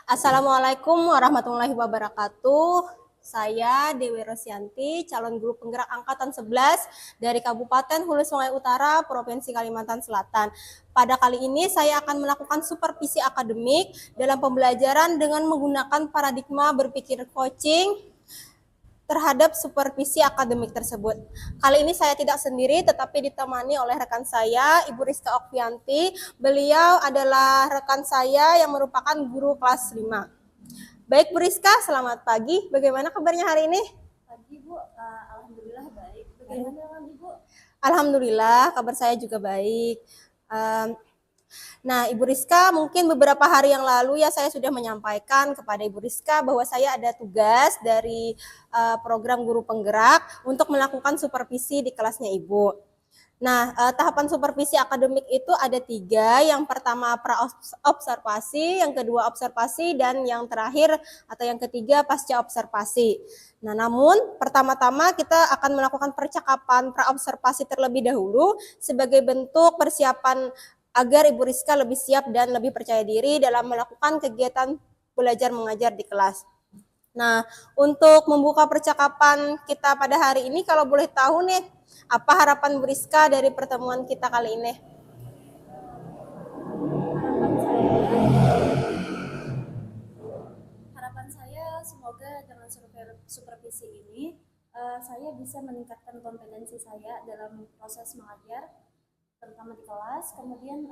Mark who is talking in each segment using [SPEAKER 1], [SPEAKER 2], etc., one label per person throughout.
[SPEAKER 1] Assalamualaikum warahmatullahi wabarakatuh. Saya Dewi Rosyanti, calon guru penggerak angkatan 11 dari Kabupaten Hulu Sungai Utara, Provinsi Kalimantan Selatan. Pada kali ini saya akan melakukan supervisi akademik dalam pembelajaran dengan menggunakan paradigma berpikir coaching terhadap supervisi akademik tersebut. Kali ini saya tidak sendiri, tetapi ditemani oleh rekan saya, Ibu Rizka Okvianti. Beliau adalah rekan saya yang merupakan guru kelas 5. Baik Bu Rizka, selamat pagi. Bagaimana kabarnya hari ini?
[SPEAKER 2] Pagi Bu, alhamdulillah baik. Bagaimana dengan Ibu?
[SPEAKER 1] Alhamdulillah, kabar saya juga baik. Nah, Ibu Rizka, mungkin beberapa hari yang lalu ya saya sudah menyampaikan kepada Ibu Rizka bahwa saya ada tugas dari program guru penggerak untuk melakukan supervisi di kelasnya Ibu. Nah, tahapan supervisi akademik itu ada 3. Yang pertama pra-observasi, yang kedua observasi, dan yang terakhir atau yang ketiga pasca observasi. Nah, namun pertama-tama kita akan melakukan percakapan pra-observasi terlebih dahulu sebagai bentuk persiapan agar Ibu Rizka lebih siap dan lebih percaya diri dalam melakukan kegiatan belajar mengajar di kelas. Nah, untuk membuka percakapan kita pada hari ini, kalau boleh tahu nih, apa harapan Bu Rizka dari pertemuan kita kali ini?
[SPEAKER 2] Harapan saya semoga dengan supervisi ini saya bisa meningkatkan kompetensi saya dalam proses mengajar, terutama di kelas. Kemudian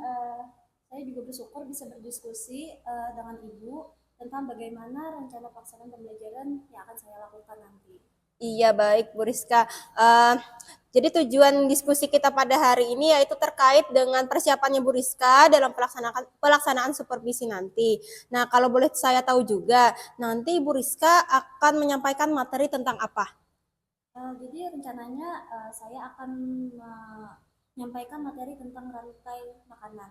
[SPEAKER 2] saya juga bersyukur bisa berdiskusi dengan Ibu tentang bagaimana rencana pelaksanaan pembelajaran yang akan saya lakukan nanti.
[SPEAKER 1] Iya, baik Bu Rizka. Jadi tujuan diskusi kita pada hari ini yaitu terkait dengan persiapannya Bu Rizka dalam pelaksanaan supervisi nanti. Nah, kalau boleh saya tahu juga, nanti Bu Rizka akan menyampaikan materi tentang apa?
[SPEAKER 2] Jadi rencananya saya akan menyampaikan materi tentang rantai makanan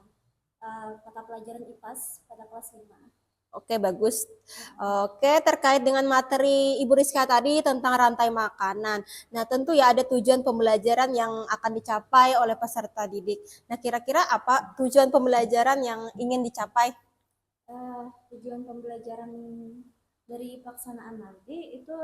[SPEAKER 2] mata pelajaran IPAS pada kelas 5.
[SPEAKER 1] Oke, bagus. Oke, terkait dengan materi Ibu Rizka tadi tentang rantai makanan. Nah, tentu ya ada tujuan pembelajaran yang akan dicapai oleh peserta didik. Nah, kira-kira apa tujuan pembelajaran yang ingin dicapai?
[SPEAKER 2] Tujuan pembelajaran dari pelaksanaan nanti itu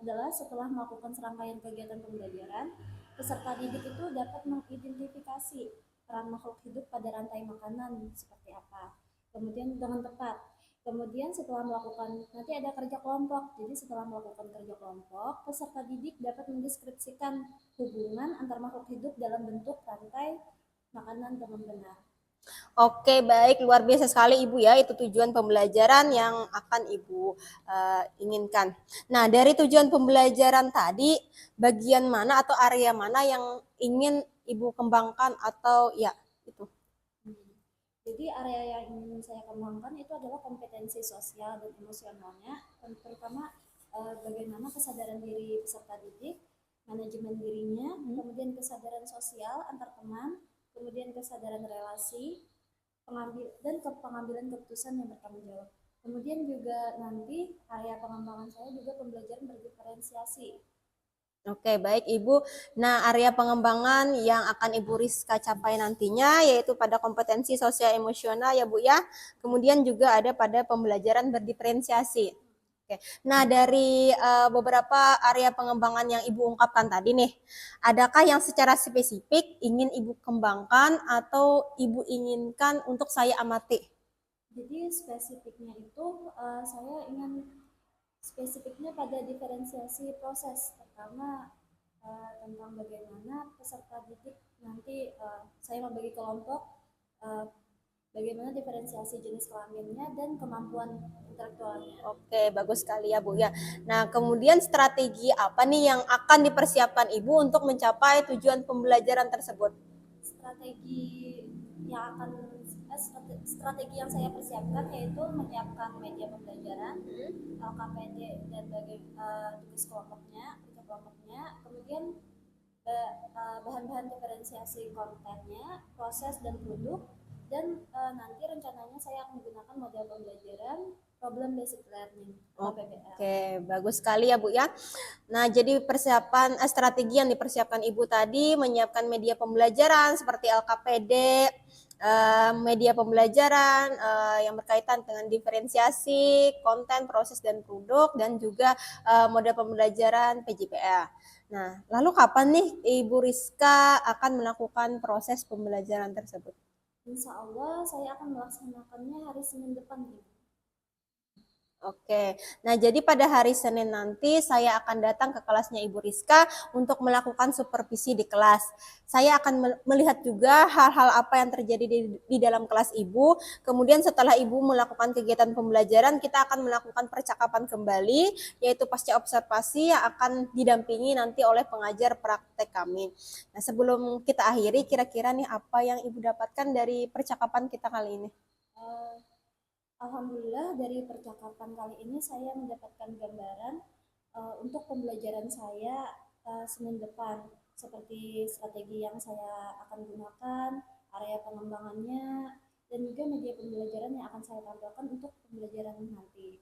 [SPEAKER 2] adalah setelah melakukan serangkaian kegiatan pembelajaran, peserta didik itu dapat mengidentifikasi peran makhluk hidup pada rantai makanan seperti apa. Kemudian dengan tepat. Kemudian setelah melakukan, nanti ada kerja kelompok. Jadi setelah melakukan kerja kelompok, peserta didik dapat mendeskripsikan hubungan antar makhluk hidup dalam bentuk rantai makanan dengan benar.
[SPEAKER 1] Oke, baik, luar biasa sekali Ibu ya, itu tujuan pembelajaran yang akan Ibu inginkan. Nah, dari tujuan pembelajaran tadi, bagian mana atau area mana yang ingin Ibu kembangkan atau ya itu?
[SPEAKER 2] Jadi area yang ingin saya kembangkan itu adalah kompetensi sosial dan emosionalnya, terutama bagaimana kesadaran diri peserta didik, manajemen dirinya, kemudian kesadaran sosial antar teman, kemudian kesadaran relasi, dan pengambilan keputusan yang bertanggung jawab. Kemudian juga nanti area pengembangan saya juga pembelajaran berdiferensiasi.
[SPEAKER 1] Oke, baik Ibu. Nah, area pengembangan yang akan Ibu Rizka capai nantinya yaitu pada kompetensi sosial emosional ya Bu ya. Kemudian juga ada pada pembelajaran berdiferensiasi. Oke. Nah, dari beberapa area pengembangan yang Ibu ungkapkan tadi nih, adakah yang secara spesifik ingin Ibu kembangkan atau Ibu inginkan untuk saya amati?
[SPEAKER 2] Jadi spesifiknya itu saya ingin spesifiknya pada diferensiasi proses. Pertama tentang bagaimana peserta didik nanti saya membagi kelompok bagaimana diferensiasi jenis kelaminnya dan kemampuan intelektualnya.
[SPEAKER 1] Oke, bagus sekali ya Bu ya. Nah, kemudian strategi apa nih yang akan dipersiapkan Ibu untuk mencapai tujuan pembelajaran tersebut?
[SPEAKER 2] Strategi yang akan strategi yang saya persiapkan yaitu menyiapkan media pembelajaran, LKPD dan tugas kelompoknya, kerja kelompoknya, kemudian bahan-bahan diferensiasi kontennya, proses dan produk, dan nanti rencananya saya akan menggunakan model pembelajaran problem basic learning atau PBL.
[SPEAKER 1] Oke, bagus sekali ya Bu ya. Nah, jadi persiapan strategi yang dipersiapkan Ibu tadi menyiapkan media pembelajaran seperti LKPD, media pembelajaran yang berkaitan dengan diferensiasi, konten, proses dan produk, dan juga model pembelajaran PJPA. Nah, lalu kapan nih Ibu Rizka akan melakukan proses pembelajaran tersebut?
[SPEAKER 2] Insya Allah saya akan melaksanakannya hari Senin depan, Ibu.
[SPEAKER 1] Oke, nah jadi pada hari Senin nanti saya akan datang ke kelasnya Ibu Rizka untuk melakukan supervisi di kelas. Saya akan melihat juga hal-hal apa yang terjadi di dalam kelas Ibu. Kemudian setelah Ibu melakukan kegiatan pembelajaran, kita akan melakukan percakapan kembali, yaitu pasca observasi yang akan didampingi nanti oleh pengajar praktek kami. Nah sebelum kita akhiri, kira-kira nih apa yang Ibu dapatkan dari percakapan kita kali ini?
[SPEAKER 2] Alhamdulillah dari percakapan kali ini saya mendapatkan gambaran untuk pembelajaran saya Senin depan, seperti strategi yang saya akan gunakan, area pengembangannya, dan juga media pembelajaran yang akan saya tampilkan untuk pembelajaran nanti.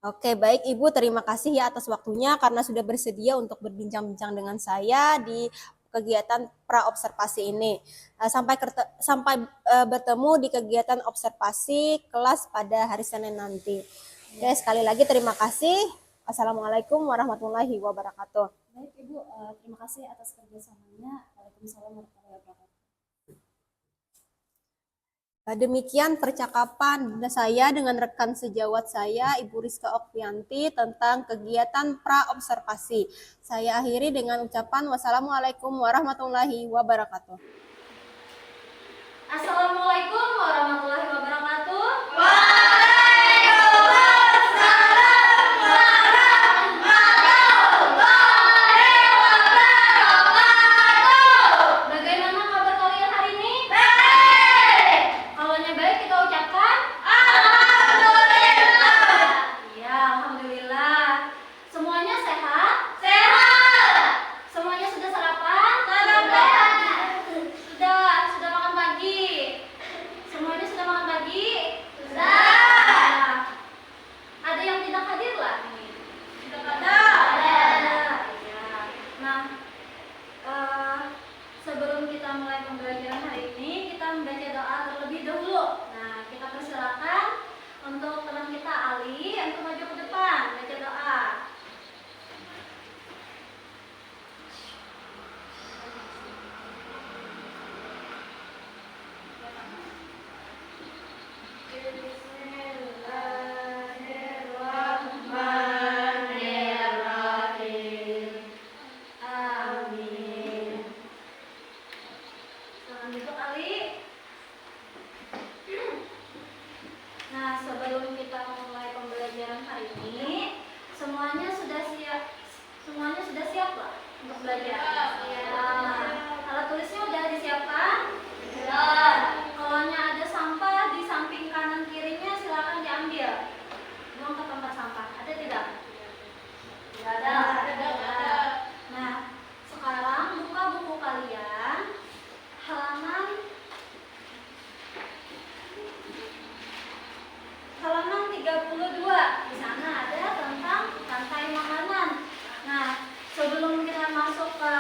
[SPEAKER 1] Oke, baik Ibu, terima kasih ya atas waktunya karena sudah bersedia untuk berbincang-bincang dengan saya di kegiatan pra-observasi ini. Sampai bertemu di kegiatan observasi kelas pada hari Senin nanti. Oke, sekali lagi terima kasih. Assalamualaikum warahmatullahi wabarakatuh.
[SPEAKER 2] Baik Ibu, terima kasih atas kerjasamanya. Waalaikumsalam warahmatullahi wabarakatuh.
[SPEAKER 1] Demikian percakapan saya dengan rekan sejawat saya, Ibu Rizka Okvianti, tentang kegiatan pra-observasi. Saya akhiri dengan ucapan wassalamualaikum warahmatullahi wabarakatuh.
[SPEAKER 3] Assalamualaikum warahmatullahi wabarakatuh. Bagaimana kabar kalian hari ini? Baik. Kalaunya baik kita ucapkan alhamdulillah. Iya, alhamdulillah. Semuanya sehat? Sehat. Semuanya sudah sarapan? Sarapan. Sudah makan pagi? Semuanya sudah makan pagi? Sudah. Ada yang tidak hadir lah ini? Tidak ada. Iya. Nah, sebelum kita mulai pembelajaran hari ini, kita membaca doa terlebih dahulu. Nah, kita persilakan untuk teman kita Ali untuk maju ke depan baca doa. Bismillahirrahmanirrahim. Amin. Selamat duduk Ali. Nah, sebelum kita memulai pembelajaran hari ini, semuanya sudah siap lah untuk belajar. Ya. Alat tulisnya udah disiapkan? Sudah. Kalau ada sampah di samping kanan kirinya silakan diambil. Buang ke tempat sampah. Ada tidak? Tidak ada. Ada. Nah, sekarang buka buku kalian halaman 32. Di sana ada tentang rantai makanan. Nah, sebelum kita masuk ke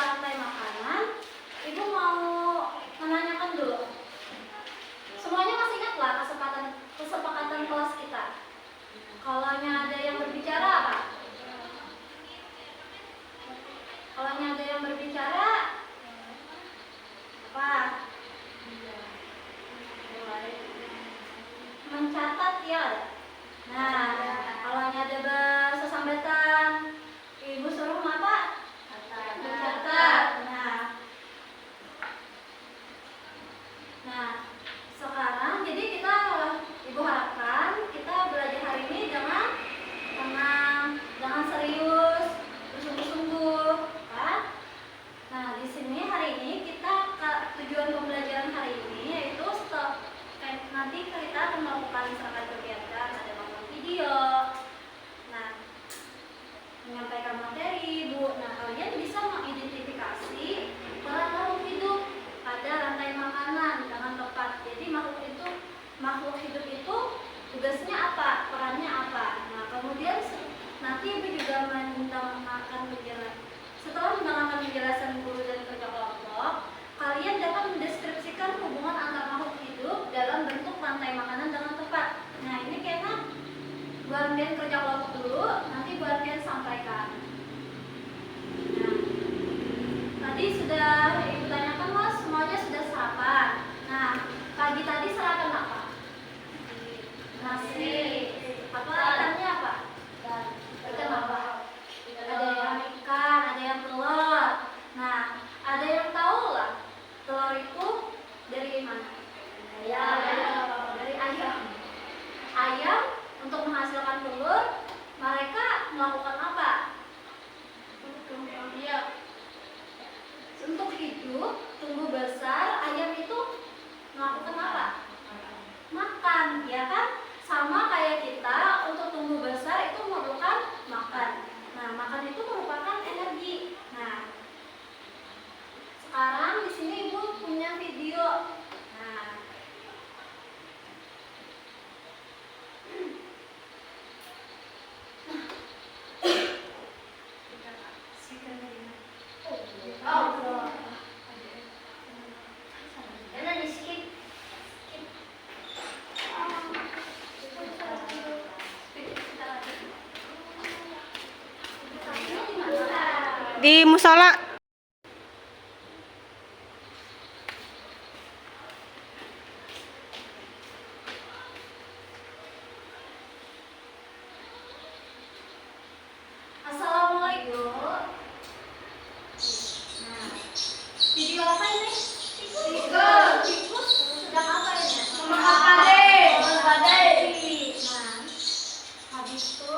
[SPEAKER 3] hidup, tumbuh besar, ayam itu melakukan apa? Makan, ya kan? Sama kayak kita untuk tumbuh besar itu memerlukan makan. Nah, makan itu merupakan energi. Nah, sekarang di sini Ibu punya video. Nah, jangan di skip.
[SPEAKER 1] Di musola.
[SPEAKER 3] Assalamualaikum. Nah, video apa ini? Tikus sedang apa ini? Memakan badai. Nah, habis itu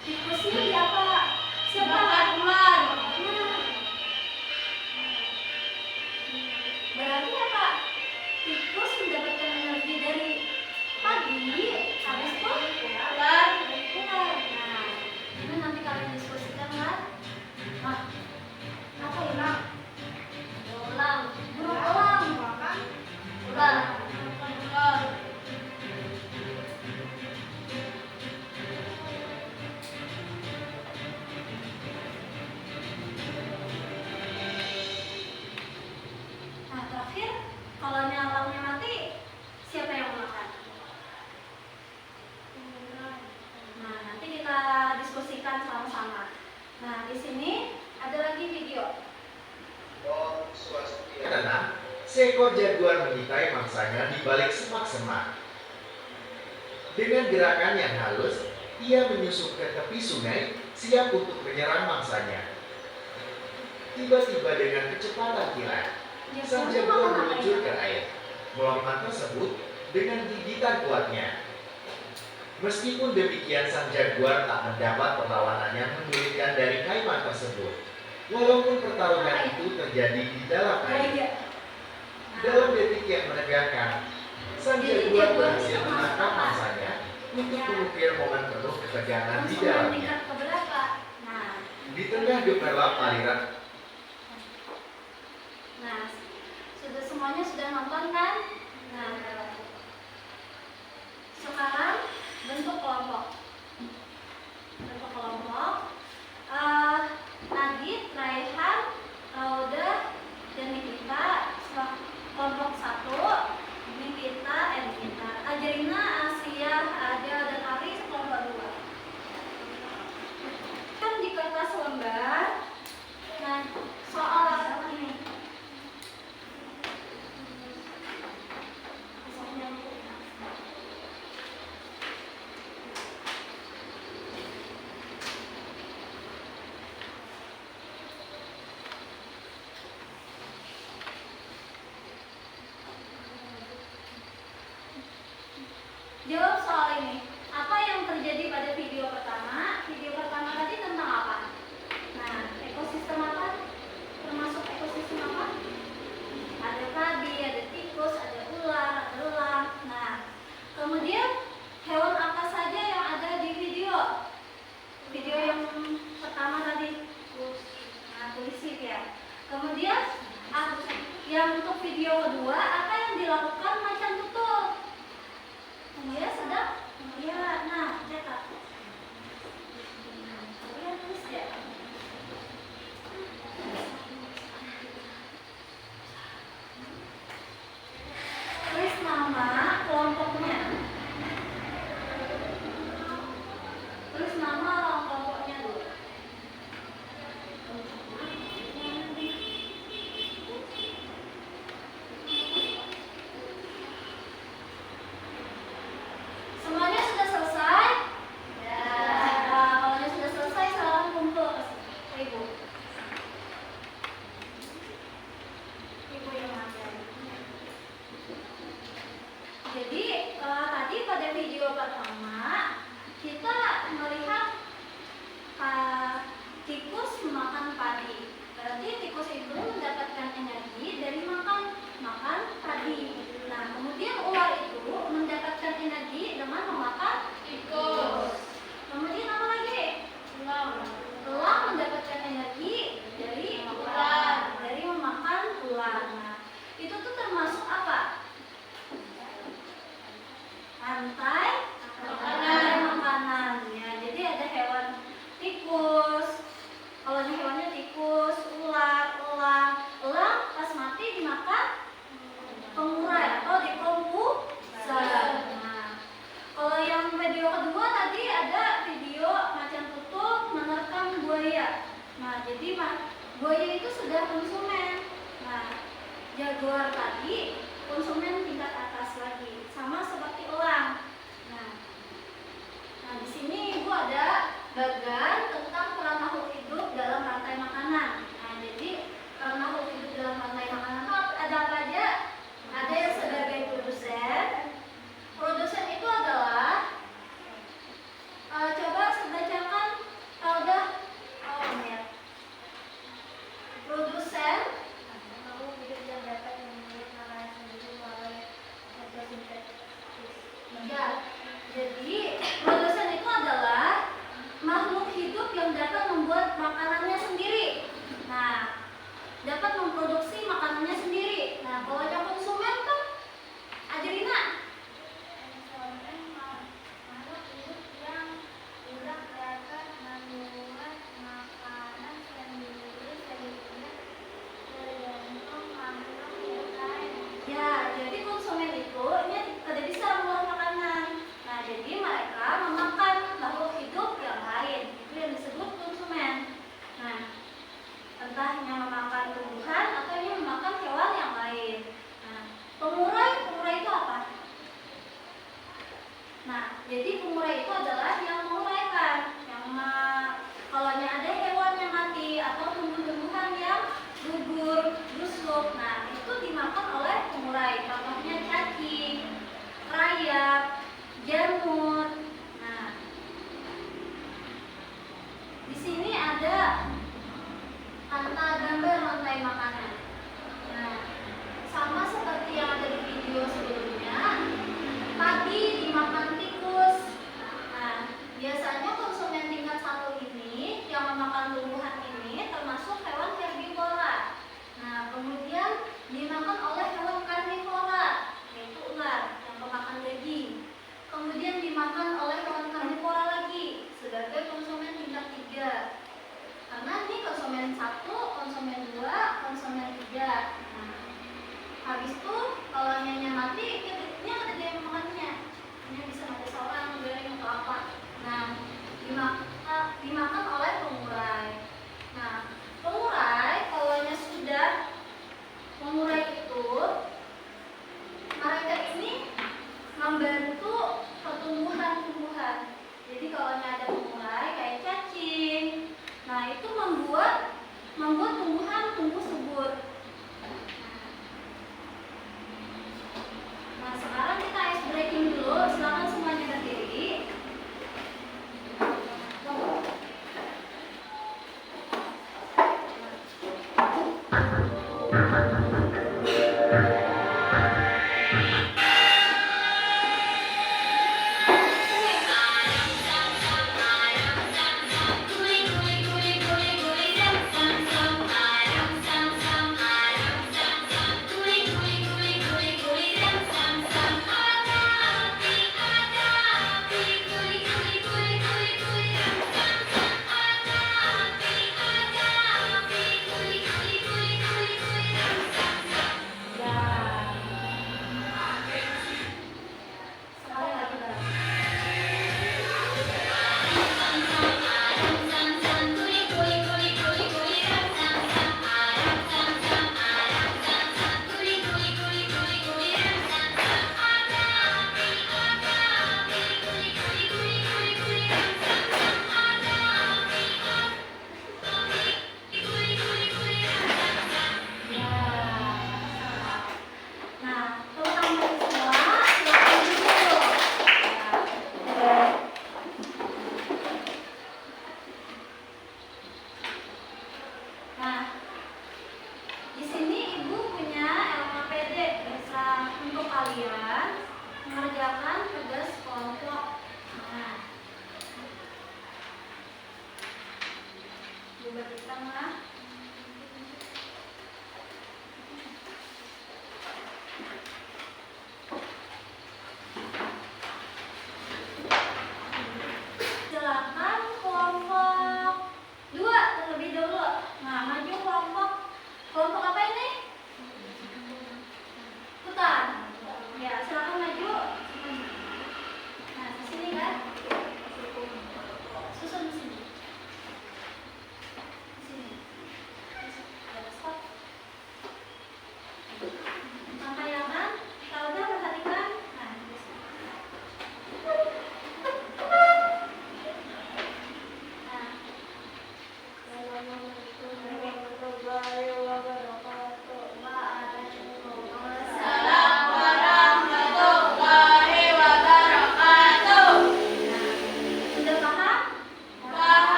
[SPEAKER 3] tikusnya di apa? Siapa? Ular. Berarti apa? Tikus mendapatkan energi dari pagi, habis itu ular. Nah, ini nanti kalian diskusikan kan? Apa ya, Mak? Ulang. Burung elang. Ular. Nah, terakhir, kalau nyalangnya mati, siapa yang makan? Nah, nanti kita diskusikan sama-sama. Nah, di sini ada lagi video.
[SPEAKER 4] Karena seekor jaguar mengintai mangsanya di balik semak-semak. Dengan gerakan yang halus, ia menyusup ke tepi sungai, siap untuk menyerang mangsanya. Tiba-tiba dengan kecepatan kilat, sang jaguar meluncur ke air, melompat tersebut dengan gigitan kuatnya. Meskipun demikian, sang jaguar tak mendapat perlawanan yang menyulitkan dari kaiman tersebut. Walaupun pertarungan itu terjadi di dalam air. Dalam detik yang menegangkan, sang jaguar berhasil menangkap mangsanya untuk mengukir momen penuh ketegangan di dalamnya.
[SPEAKER 3] Tingkat keberapa? Nah,
[SPEAKER 4] Di tengah gemerlap aliran.
[SPEAKER 3] Nah, semuanya sudah nonton kan? Nah, sekarang bentuk kelompok. Bentuk kelompok. Nagit, Raihan, Rauda, dan Nikita. Kelompok 1, Nikita, Ajrina, Asia, Ada, dan Ari. Kelompok 2. Kan di kertas lembar. Nah, soal ini. Jawab soal ini. Apa yang terjadi pada video pertama? Video pertama tadi tentang apa? Nah, ekosistem apa? Termasuk ekosistem apa? Ada padi, ada tikus, ada ular, ada elang. Nah, kemudian hewan apa saja yang ada di video? Video yang pertama tadi, nah, tulisin ya. Kemudian yang untuk video kedua, apa yang dilakukan macan tutul? Ya sedang, ya, nah, cetak. Kalian tulis ya. Tulis nama kelompoknya. Tulis nama kelompoknya dulu. rantai makanan. Ya, jadi ada hewan tikus. Kalau ini hewannya tikus, ular, elang pas mati dimakan pengurai atau dikompuser. Nah, kalau yang video kedua tadi ada video macan tutul menerkam buaya. Nah, jadi buaya itu sudah konsumen. Nah, jaguar tadi konsumen tingkat atas lagi, sama seperti elang. Nah, di sini Ibu ada bagan tentang peran makhluk hidup dalam rantai makanan. Nah, jadi peran makhluk hidup dalam rantai makanan itu ada apa aja? Ada yang sebagai produsen. Produsen itu adalah coba saya bacakan kalau udah ya. Produsen makhluk hidup yang dapat memiliki makanan sendiri melalui fotosintesis. Ya, jadi produsen itu adalah makhluk hidup yang dapat membuat makanannya sendiri. Nah, dapat memproduksi makanannya sendiri. Nah, kalau yang konsumen kan Adelina. Konsumen makhluk hidup yang tidak dapat membuat makanan sendiri sebenarnya tergantung makhluk hidup lain. Ya, jadi konsumen itu ini tidak bisa membuat makanan. Nah, jadi mereka memakan makhluk hidup yang lain. Itu yang disebut konsumen. Nah, entahnya memakan tumbuhan atau ini memakan hewan yang lain. Nah, pengurai itu apa? Nah, jadi pengurai itu adalah yang menguraikan, kalau ada hewan yang mati atau tumbuh-tumbuhan yang gugur, busuk, nah itu dimakan oleh pengurai. Contohnya cacing, rayap, jamur. Nah, di sini ada gambar rantai makanan. Nah, sama seperti yang ada di video sebelumnya, padi dimakan tikus. Nah, biasanya konsumen tingkat 1 ini yang memakan tumbuhan ini termasuk hewan herbivora. Nah, kemudian dimakan oleh hewan karnivora, yaitu ular yang pemakan daging. Kemudian dimakan oleh hewan karnivora lagi sebagai konsumen tingkat 3. Karena ini konsumen 1, konsumen 2, konsumen 3. Nah, habis itu kalau nyanya mati, ini ada dia yang memakannya. Ini bisa mati seorang, goreng atau apa. Nah, dimakan oleh pengurai. Nah, pengurai kalau sudah pengurai itu mereka ini membantu pertumbuhan-tumbuhan. Jadi kalau ada pengurai kayak cacing, nah itu membuat tumbuhan tumbuh subur. Nah, sekarang kita ice breaking dulu. Silakan semuanya berdiri.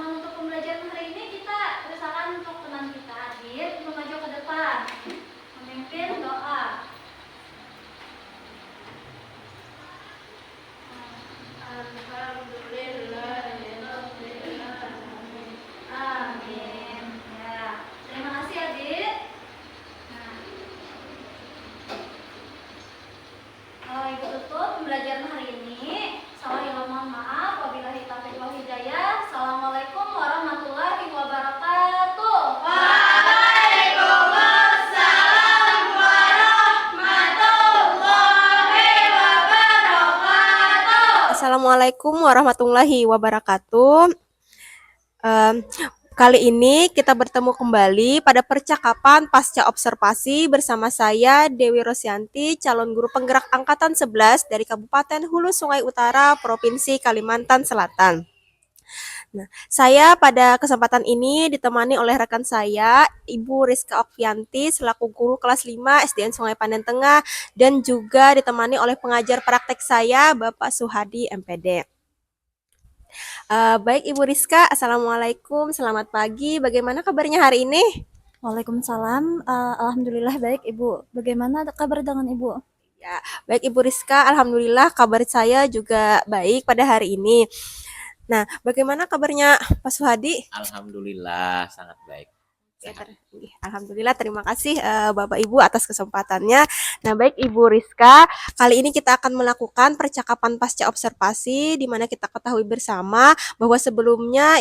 [SPEAKER 3] teman-teman, untuk pembelajaran hari ini kita usahakan untuk teman kita Adit maju ke depan, memimpin doa. Amin. Ya, terima kasih Adit. Nah, Ibu tutup pembelajaran hari ini. Saya mohon maaf. Wabillahi taufiq wal hidayah. Assalamualaikum warahmatullahi wabarakatuh. Waalaikumsalam warahmatullahi wabarakatuh.
[SPEAKER 1] Assalamualaikum warahmatullahi wabarakatuh. Kali ini kita bertemu kembali pada percakapan pasca observasi bersama saya Dewi Rosyanti, calon guru penggerak angkatan 11 dari Kabupaten Hulu Sungai Utara, Provinsi Kalimantan Selatan. Nah, saya pada kesempatan ini ditemani oleh rekan saya, Ibu Rizka Okvianti, selaku guru kelas 5 SDN Sungai Pandan Tengah, dan juga ditemani oleh pengajar praktek saya, Bapak Suhadi, MPD. Baik Ibu Rizka, Assalamualaikum, selamat pagi. Bagaimana kabarnya hari ini?
[SPEAKER 2] Waalaikumsalam. Alhamdulillah baik Ibu. Bagaimana kabar dengan Ibu?
[SPEAKER 1] Ya, baik Ibu Rizka, Alhamdulillah kabar saya juga baik pada hari ini. Nah, bagaimana kabarnya Pak Suhadi?
[SPEAKER 5] Alhamdulillah sangat baik.
[SPEAKER 1] Alhamdulillah, terima kasih Bapak Ibu atas kesempatannya. Nah, baik Ibu Rizka, kali ini kita akan melakukan percakapan pasca observasi, di mana kita ketahui bersama bahwa sebelumnya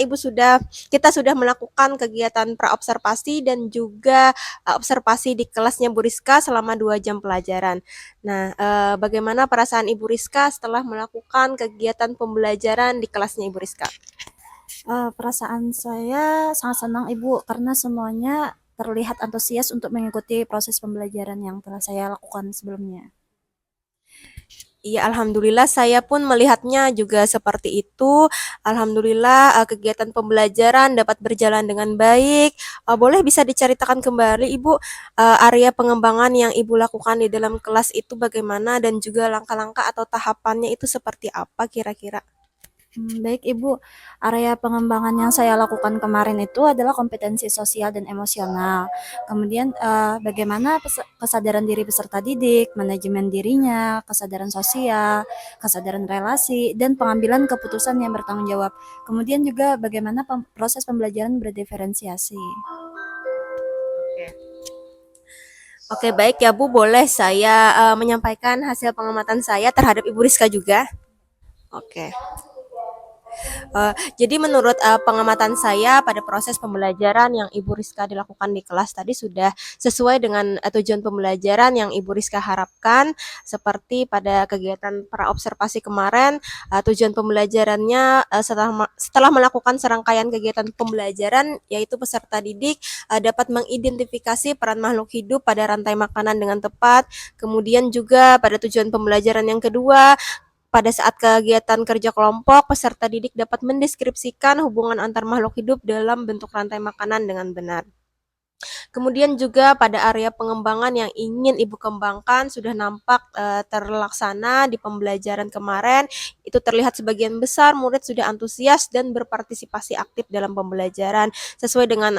[SPEAKER 1] kita sudah melakukan kegiatan praobservasi dan juga observasi di kelasnya Bu Rizka selama 2 jam pelajaran. Nah, bagaimana perasaan Ibu Rizka setelah melakukan kegiatan pembelajaran di kelasnya Ibu Rizka?
[SPEAKER 2] Perasaan saya sangat senang Ibu karena semuanya terlihat antusias untuk mengikuti proses pembelajaran yang telah saya lakukan sebelumnya.
[SPEAKER 1] Iya, alhamdulillah saya pun melihatnya juga seperti itu. Alhamdulillah kegiatan pembelajaran dapat berjalan dengan baik. Boleh bisa diceritakan kembali Ibu area pengembangan yang Ibu lakukan di dalam kelas itu bagaimana dan juga langkah-langkah atau tahapannya itu seperti apa kira-kira?
[SPEAKER 2] Baik Ibu, area pengembangan yang saya lakukan kemarin itu adalah kompetensi sosial dan emosional. Kemudian bagaimana kesadaran diri peserta didik, manajemen dirinya, kesadaran sosial, kesadaran relasi, dan pengambilan keputusan yang bertanggung jawab. Kemudian juga bagaimana proses pembelajaran berdiferensiasi.
[SPEAKER 1] Oke, baik ya Bu, boleh saya menyampaikan hasil pengamatan saya terhadap Ibu Rizka juga? Oke. Jadi menurut pengamatan saya pada proses pembelajaran yang Ibu Rizka dilakukan di kelas tadi sudah sesuai dengan tujuan pembelajaran yang Ibu Rizka harapkan, seperti pada kegiatan praobservasi kemarin. Tujuan pembelajarannya setelah melakukan serangkaian kegiatan pembelajaran, yaitu peserta didik dapat mengidentifikasi peran makhluk hidup pada rantai makanan dengan tepat. Kemudian juga pada tujuan pembelajaran yang kedua, pada saat kegiatan kerja kelompok, peserta didik dapat mendeskripsikan hubungan antar makhluk hidup dalam bentuk rantai makanan dengan benar. Kemudian juga pada area pengembangan yang ingin Ibu kembangkan sudah nampak terlaksana di pembelajaran kemarin. Itu terlihat sebagian besar murid sudah antusias dan berpartisipasi aktif dalam pembelajaran sesuai dengan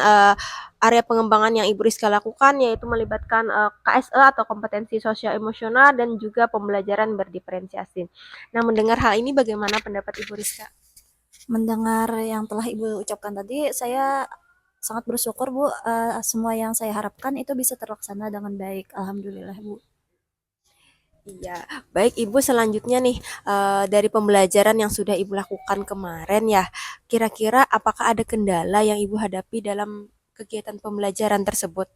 [SPEAKER 1] area pengembangan yang Ibu Rizka lakukan, yaitu melibatkan KSE atau kompetensi sosial emosional dan juga pembelajaran berdiferensiasi. Nah, mendengar hal ini bagaimana pendapat Ibu Rizka?
[SPEAKER 2] Mendengar yang telah Ibu ucapkan tadi, saya sangat bersyukur Bu, semua yang saya harapkan itu bisa terlaksana dengan baik. Alhamdulillah Bu.
[SPEAKER 1] Iya, baik Ibu, selanjutnya nih dari pembelajaran yang sudah Ibu lakukan kemarin ya, kira-kira apakah ada kendala yang Ibu hadapi dalam kegiatan pembelajaran tersebut?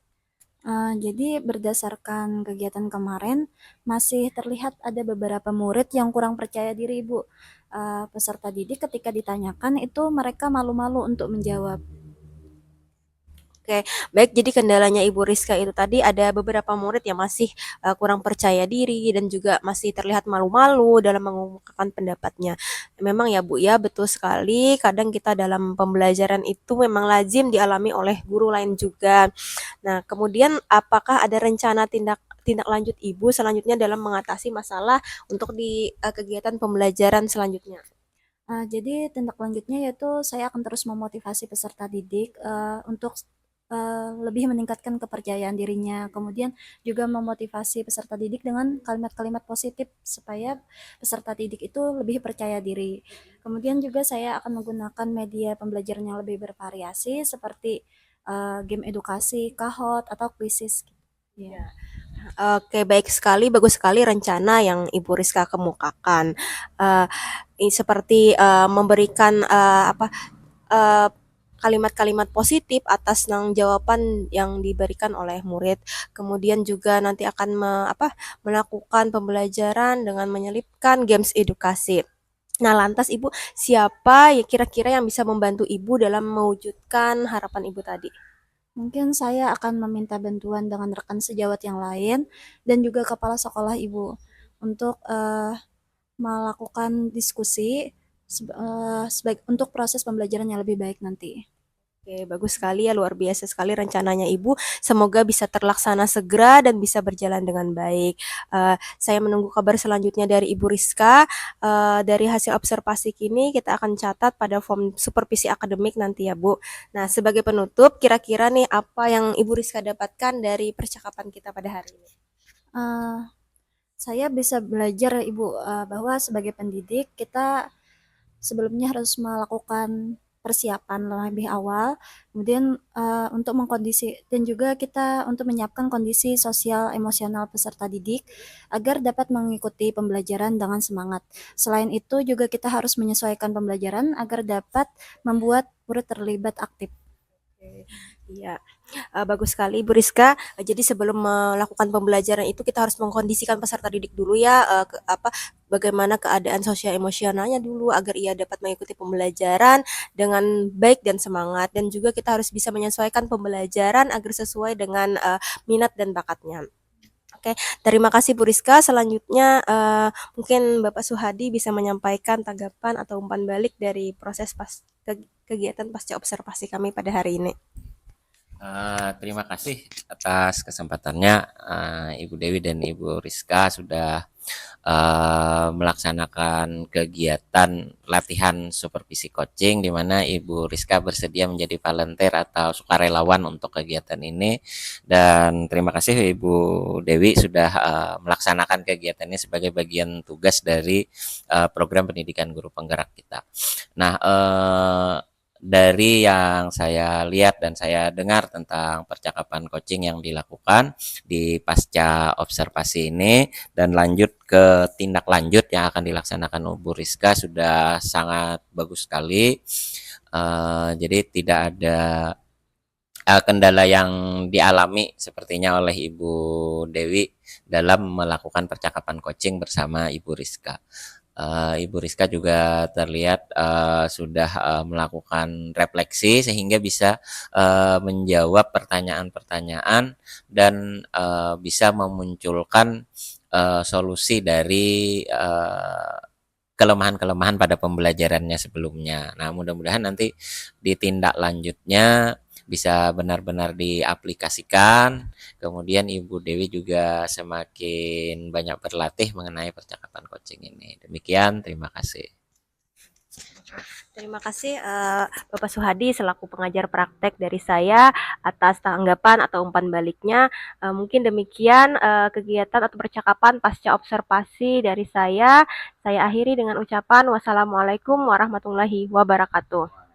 [SPEAKER 2] Jadi berdasarkan kegiatan kemarin, masih terlihat ada beberapa murid yang kurang percaya diri Bu. Peserta didik ketika ditanyakan itu mereka malu-malu untuk menjawab.
[SPEAKER 1] Oke, baik. Jadi kendalanya Ibu Rizka itu tadi ada beberapa murid yang masih kurang percaya diri dan juga masih terlihat malu-malu dalam mengungkapkan pendapatnya. Memang ya Bu ya, betul sekali. Kadang kita dalam pembelajaran itu memang lazim dialami oleh guru lain juga. Nah, kemudian apakah ada rencana tindak lanjut Ibu selanjutnya dalam mengatasi masalah untuk di kegiatan pembelajaran selanjutnya?
[SPEAKER 2] Jadi tindak lanjutnya yaitu saya akan terus memotivasi peserta didik untuk lebih meningkatkan kepercayaan dirinya, kemudian juga memotivasi peserta didik dengan kalimat-kalimat positif supaya peserta didik itu lebih percaya diri. Kemudian juga saya akan menggunakan media pembelajaran yang lebih bervariasi seperti game edukasi, kahot, atau kuisis. Ya.
[SPEAKER 1] Oke, baik sekali, bagus sekali rencana yang Ibu Rizka kemukakan. Eh, Seperti memberikan eh, kalimat-kalimat positif atas jawaban yang diberikan oleh murid. Kemudian juga nanti akan melakukan pembelajaran dengan menyelipkan games edukasi. Nah, lantas Ibu, siapa ya kira-kira yang bisa membantu Ibu dalam mewujudkan harapan Ibu tadi?
[SPEAKER 2] Mungkin saya akan meminta bantuan dengan rekan sejawat yang lain dan juga kepala sekolah ibu untuk melakukan diskusi untuk proses pembelajaran yang lebih baik nanti.
[SPEAKER 1] Oke, bagus sekali ya, luar biasa sekali rencananya Ibu. Semoga bisa terlaksana segera dan bisa berjalan dengan baik. Saya menunggu kabar selanjutnya dari Ibu Rizka. Dari hasil observasi kini kita akan catat pada form supervisi akademik nanti ya Bu. Nah, sebagai penutup, kira-kira nih apa yang Ibu Rizka dapatkan dari percakapan kita pada hari ini?
[SPEAKER 2] Eh, saya bisa belajar ibu bahwa sebagai pendidik kita sebelumnya harus melakukan persiapan lebih awal, kemudian untuk mengkondisi dan juga kita untuk menyiapkan kondisi sosial emosional peserta didik agar dapat mengikuti pembelajaran dengan semangat. Selain itu juga kita harus menyesuaikan pembelajaran agar dapat membuat murid terlibat aktif.
[SPEAKER 1] Iya, bagus sekali Ibu Rizka. Jadi sebelum melakukan pembelajaran itu kita harus mengkondisikan peserta didik dulu ya, bagaimana keadaan sosial emosionalnya dulu agar ia dapat mengikuti pembelajaran dengan baik dan semangat. Dan juga kita harus bisa menyesuaikan pembelajaran agar sesuai dengan minat dan bakatnya. Oke, terima kasih Bu Rizka. Selanjutnya mungkin Bapak Suhadi bisa menyampaikan tanggapan atau umpan balik dari proses kegiatan pasca observasi kami pada hari ini.
[SPEAKER 5] Terima kasih atas kesempatannya, Ibu Dewi dan Ibu Rizka sudah melaksanakan kegiatan latihan supervisi coaching di mana Ibu Rizka bersedia menjadi volunteer atau sukarelawan untuk kegiatan ini, dan terima kasih Ibu Dewi sudah melaksanakan kegiatan ini sebagai bagian tugas dari program pendidikan guru penggerak kita. Nah, dari yang saya lihat dan saya dengar tentang percakapan coaching yang dilakukan di pasca observasi ini dan lanjut ke tindak lanjut yang akan dilaksanakan Bu Rizka sudah sangat bagus sekali. Jadi tidak ada kendala yang dialami sepertinya oleh Ibu Dewi dalam melakukan percakapan coaching bersama Ibu Rizka. Ibu Rizka juga terlihat sudah melakukan refleksi sehingga bisa menjawab pertanyaan-pertanyaan dan bisa memunculkan solusi dari kelemahan-kelemahan pada pembelajarannya sebelumnya. Nah, mudah-mudahan nanti di tindak lanjutnya bisa benar-benar diaplikasikan. Kemudian Ibu Dewi juga semakin banyak berlatih mengenai percakapan coaching ini. Demikian, terima kasih.
[SPEAKER 1] Terima kasih Bapak Suhadi selaku pengajar praktek dari saya atas tanggapan atau umpan baliknya. Mungkin demikian kegiatan atau percakapan pasca observasi dari saya. Saya akhiri dengan ucapan wassalamualaikum warahmatullahi wabarakatuh.